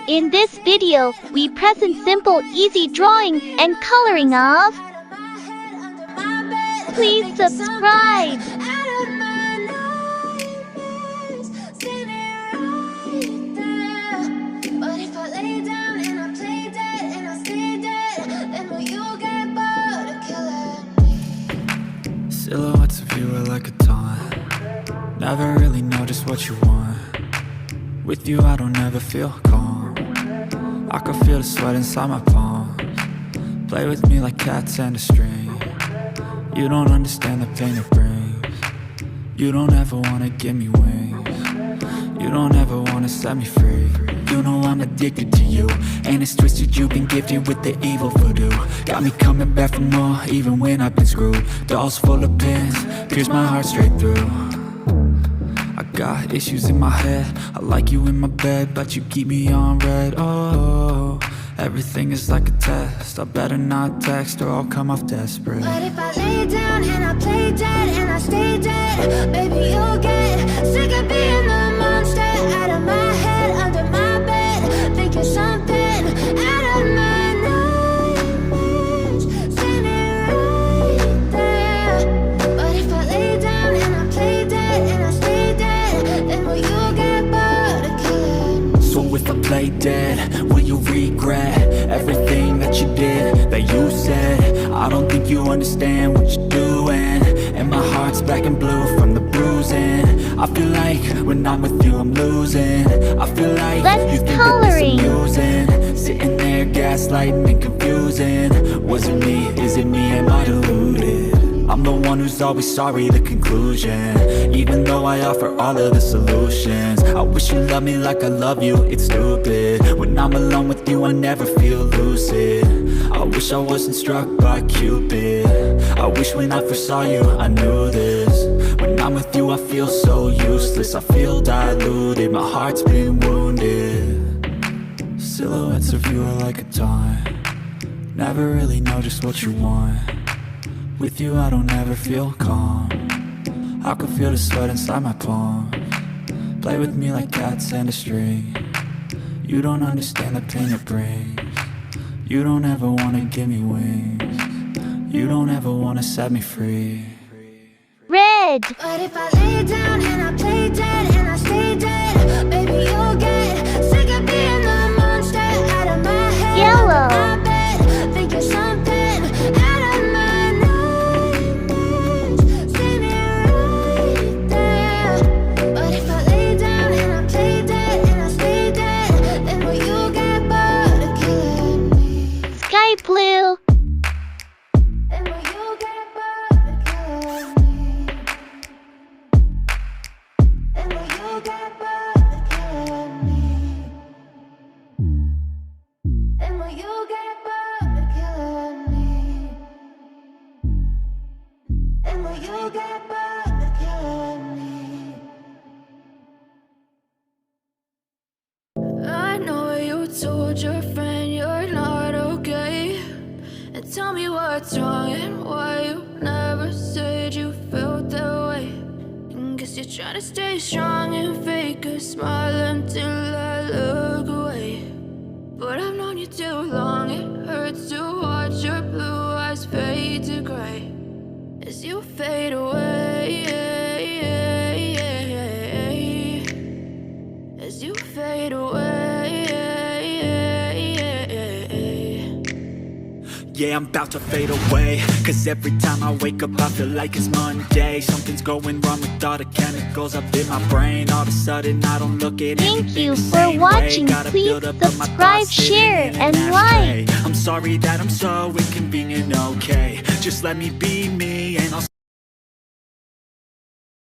In this video, we present simple, easy drawing and coloring of. Please subscribe. Silhouettes of you are like a taunt. Never really know just what you want. With you I don't ever feel calm. I can feel the sweat inside my palms. Play with me like cats and a string. You don't understand the pain it brings. You don't ever wanna give me wings. You don't ever wanna set me free. You know I'm addicted to you, and it's twisted, you've been gifted with the evil voodoo. Got me coming back for more, even when I've been screwed. Dolls full of pins, pierce my heart straight through. I got issues in my head, I like you in my bed, but you keep me on red. Oh, everything is like a test. I better not text or I'll come off desperate. But if I lay down and I play dead and I stay dead, baby, you'll get sick of being the monster out of my head, under my bed, thinking something out of my nightmares, standing right there. But if I lay down and I play dead and I stay dead, then will you get bored of killing? So if I play dead, will you regret everything that you did, that you said? I don't think you understand what you're doing, and my heart's black and blue from the bruising. I feel like when I'm with you I'm losing. I feel like you think coloring. that this amusing. Sitting there gaslighting and confusing. Was it me? Is it me? Am I deluded? I'm the one who's always sorry, the conclusion. Even though I offer all of the solutions. I wish you loved me like I love you, it's stupid. When I'm alone with you I never feel lucid. I wish I wasn't struck by Cupid. I wish when I first saw you I knew this. When I'm with you I feel so useless. I feel diluted, my heart's been wounded. Silhouettes of you are like a taunt. Never really know just what you want. With you I don't ever feel calm. I can feel the sweat inside my palms. Play with me like cats and a string. You don't understand the pain it brings. You don't ever wanna give me wings. You don't ever wanna set me free. Red. But if I lay down and I play dead and I stay dead, baby, you'll get sick of being the monster out of my head, Yellow. under my bed, thinking something out of my nightmares, standing right there. But if I lay down and I play dead and I stay dead, then will you get bored of killing me? Sky blue. Then will you get bored of killing me? Then will you get bored of killing me? Then will you get bored of killing me? Then will you get bored of killing me? I know you told your friend you're not okay, and tell me what's wrong and why you never said you felt that way. And guess you're trying to stay strong and fake a smile until I look away. But I've known you too long, it hurts to watch your blue eyes fade to gray as you fade away, as you fade away. Yeah, I'm about to fade away, cause every time I wake up I feel like it's Monday. Something's going wrong with all the chemicals up in my brain. All of a sudden I don't look at Thank anything you the for same watching. way. Gotta Please build up of my subscribe, thoughts sitting share, in an and ashtray. like. I'm sorry that I'm so inconvenient, okay? Just let me be me and I'll